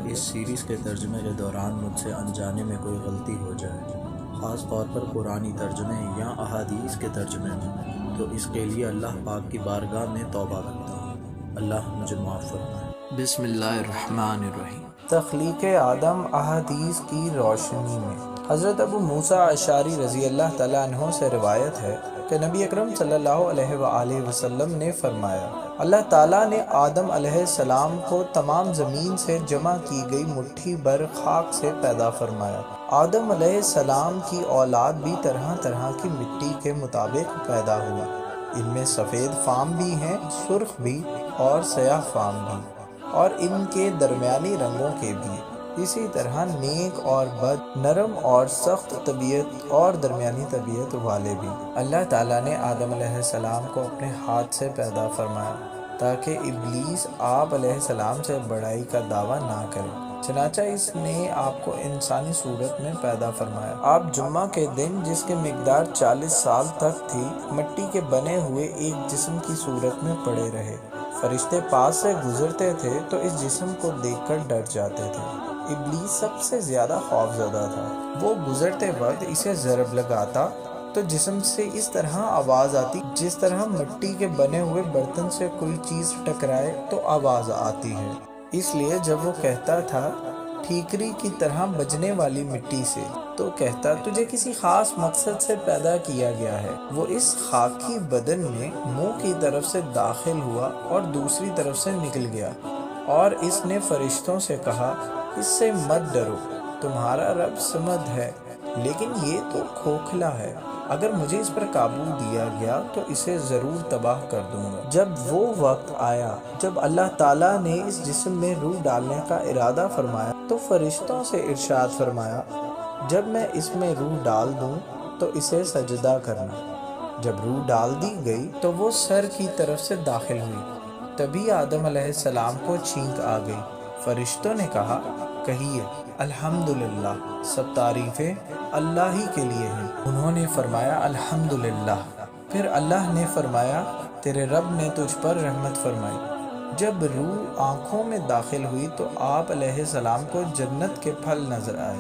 اس series کے ترجمے کے دوران مجھ سے انجانے میں کوئی غلطی ہو جائے، خاص طور پر قرآنی ترجمے یا احادیث کے ترجمے میں، تو اس کے لیے اللہ پاک کی بارگاہ میں توبہ کرتا ہوں۔ اللہ مجھے معاف فرمائے۔ بسم اللہ الرحمن الرحیم۔ تخلیق آدم احادیث کی روشنی میں حضرت ابو موسیٰ اشعری رضی اللہ تعالیٰ عنہ سے روایت ہے کہ نبی اکرم صلی اللہ علیہ وآلہ وسلم نے فرمایا، اللہ تعالیٰ نے آدم علیہ السلام کو تمام زمین سے جمع کی گئی مٹھی بھر خاک سے پیدا فرمایا۔ آدم علیہ السلام کی اولاد بھی طرح طرح کی مٹی کے مطابق پیدا ہوا، ان میں سفید فام بھی ہیں، سرخ بھی اور سیاہ فام بھی، اور ان کے درمیانی رنگوں کے بھی، اسی طرح نیک اور بد، نرم اور سخت طبیعت اور درمیانی طبیعت والے بھی۔ اللہ تعالیٰ نے آدم علیہ السلام کو اپنے ہاتھ سے پیدا فرمایا تاکہ ابلیس آپ علیہ السلام سے بڑائی کا دعویٰ نہ کرے، چنانچہ اس نے آپ کو انسانی صورت میں پیدا فرمایا۔ آپ جمعہ کے دن، جس کی مقدار 40 سال تک تھی، مٹی کے بنے ہوئے ایک جسم کی صورت میں پڑے رہے۔ فرشتے پاس سے گزرتے تھے تو اس جسم کو دیکھ کر ڈر جاتے تھے۔ ابلیس سب سے زیادہ خوفزدہ تھا۔ وہ گزرتے وقت اسے ضرب لگاتا تو جسم سے اس طرح آواز آتی جس طرح مٹی کے بنے ہوئے برتن سے کوئی چیز ٹکرائے تو آواز آتی ہے۔ اس لیے جب وہ کہتا تھا ٹھیکری کی طرح بجنے والی مٹی سے، تو کہتا تجھے کسی خاص مقصد سے پیدا کیا گیا ہے۔ وہ اس خاکی بدن میں منہ کی طرف سے داخل ہوا اور دوسری طرف سے نکل گیا، اور اس نے فرشتوں سے کہا، اس سے مت ڈرو، تمہارا رب صمد ہے، لیکن یہ تو کھوکھلا ہے، اگر مجھے اس پر قابو دیا گیا تو اسے ضرور تباہ کر دوں گا۔ جب وہ وقت آیا جب اللہ تعالیٰ نے اس جسم میں روح ڈالنے کا ارادہ فرمایا تو فرشتوں سے ارشاد فرمایا، جب میں اس میں روح ڈال دوں تو اسے سجدہ کرنا۔ جب روح ڈال دی گئی تو وہ سر کی طرف سے داخل ہوئی، تبھی آدم علیہ السلام کو چھینک آ گئی۔ فرشتوں نے کہا، کہیے الحمدللہ، سب تعریفیں اللہ ہی کے لیے ہیں۔ انہوں نے فرمایا الحمدللہ۔ پھر اللہ نے فرمایا، تیرے رب نے تجھ پر رحمت فرمائی۔ جب روح آنکھوں میں داخل ہوئی تو آپ علیہ السلام کو جنت کے پھل نظر آئے۔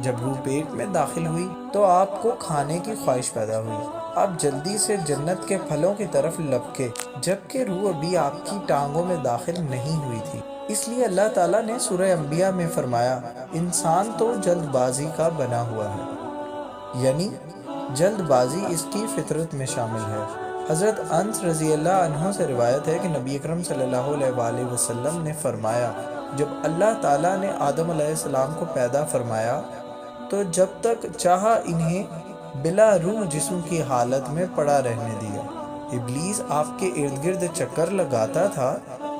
جب روح پیٹ میں داخل ہوئی تو آپ کو کھانے کی خواہش پیدا ہوئی۔ آپ جلدی سے جنت کے پھلوں کی طرف لپکے، جبکہ روح ابھی آپ کی ٹانگوں میں داخل نہیں ہوئی تھی۔ اس لیے اللہ تعالیٰ نے سورہ انبیاء میں فرمایا، انسان تو جلد بازی کا بنا ہوا ہے، یعنی جلد بازی اس کی فطرت میں شامل ہے۔ حضرت انس رضی اللہ عنہ سے روایت ہے کہ نبی اکرم صلی اللہ علیہ وآلہ وسلم نے فرمایا، جب اللہ تعالیٰ نے آدم علیہ السلام کو پیدا فرمایا تو جب تک چاہا انہیں بلا روح جسم کی حالت میں پڑا رہنے دیا۔ ابلیس آپ کے ارد گرد چکر لگاتا تھا۔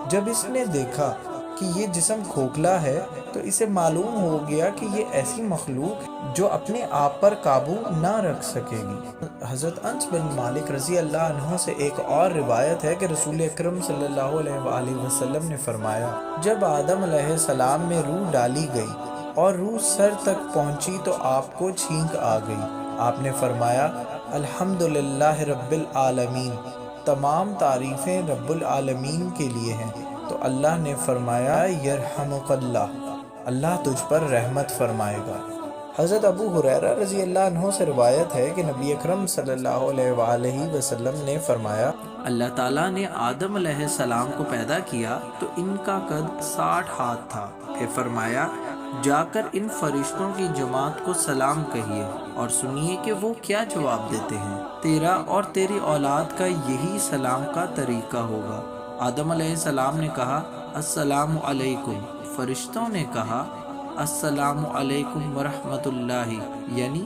جب اس نے دیکھا کہ یہ جسم کھوکھلا ہے تو اسے معلوم ہو گیا کہ یہ ایسی مخلوق ہے جو اپنے آپ پر قابو نہ رکھ سکے گی۔ حضرت انس بن مالک رضی اللہ عنہ سے ایک اور روایت ہے کہ رسول اکرم صلی اللہ علیہ وآلہ وسلم نے فرمایا، جب آدم علیہ السلام میں روح ڈالی گئی اور روح سر تک پہنچی تو آپ کو چھینک آ گئی۔ آپ نے فرمایا، الحمدللہ رب العالمین، تمام تعریفیں رب العالمین کے لیے ہیں۔ تو اللہ نے فرمایا، یرحمک اللہ، اللہ تجھ پر رحمت فرمائے گا۔ حضرت ابو ہریرہ رضی اللہ عنہ سے روایت ہے کہ نبی اکرم صلی اللہ علیہ وآلہ وسلم نے فرمایا، اللہ تعالیٰ نے آدم علیہ السلام کو پیدا کیا تو ان کا قد 60 ہاتھ تھا۔ پھر فرمایا، جا کر ان فرشتوں کی جماعت کو سلام کہیے اور سنیے کہ وہ کیا جواب دیتے ہیں۔ تیرا اور تیری اولاد کا یہی سلام کا طریقہ ہوگا۔ آدم علیہ السلام نے کہا، السلام علیکم۔ فرشتوں نے کہا، السلام علیکم ورحمۃ اللہ، یعنی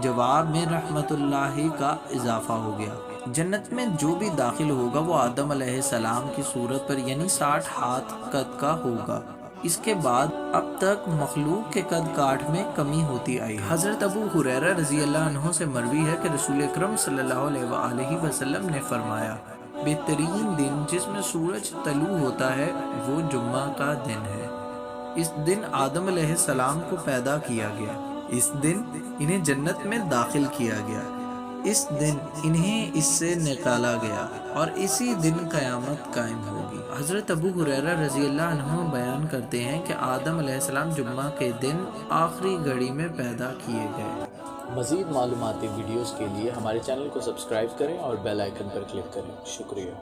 جواب میں رحمت اللہ کا اضافہ ہو گیا۔ جنت میں جو بھی داخل ہوگا وہ آدم علیہ السلام کی صورت پر یعنی 60 ہاتھ قد کا ہوگا۔ اس کے بعد اب تک مخلوق کے قد کاٹ میں کمی ہوتی آئی ہے۔ حضرت ابو ہریرہ رضی اللہ عنہ سے مروی ہے کہ رسول اکرم صلی اللہ علیہ وآلہ وسلم نے فرمایا، بہترین دن جس میں سورج طلوع ہوتا ہے وہ جمعہ کا دن ہے۔ اس دن آدم علیہ السلام کو پیدا کیا گیا۔ اس دن انہیں جنت میں داخل کیا گیا۔ اس دن انہیں اس سے نکالا گیا اور اسی دن قیامت قائم ہوگی۔ حضرت ابو ہریرہ رضی اللہ عنہ بیان کرتے ہیں کہ آدم علیہ السلام جمعہ کے دن آخری گھڑی میں پیدا کیے گئے۔ مزید معلوماتی ویڈیوز کے لیے ہمارے چینل کو سبسکرائب کریں اور بیل آئیکن پر کلک کریں۔ شکریہ۔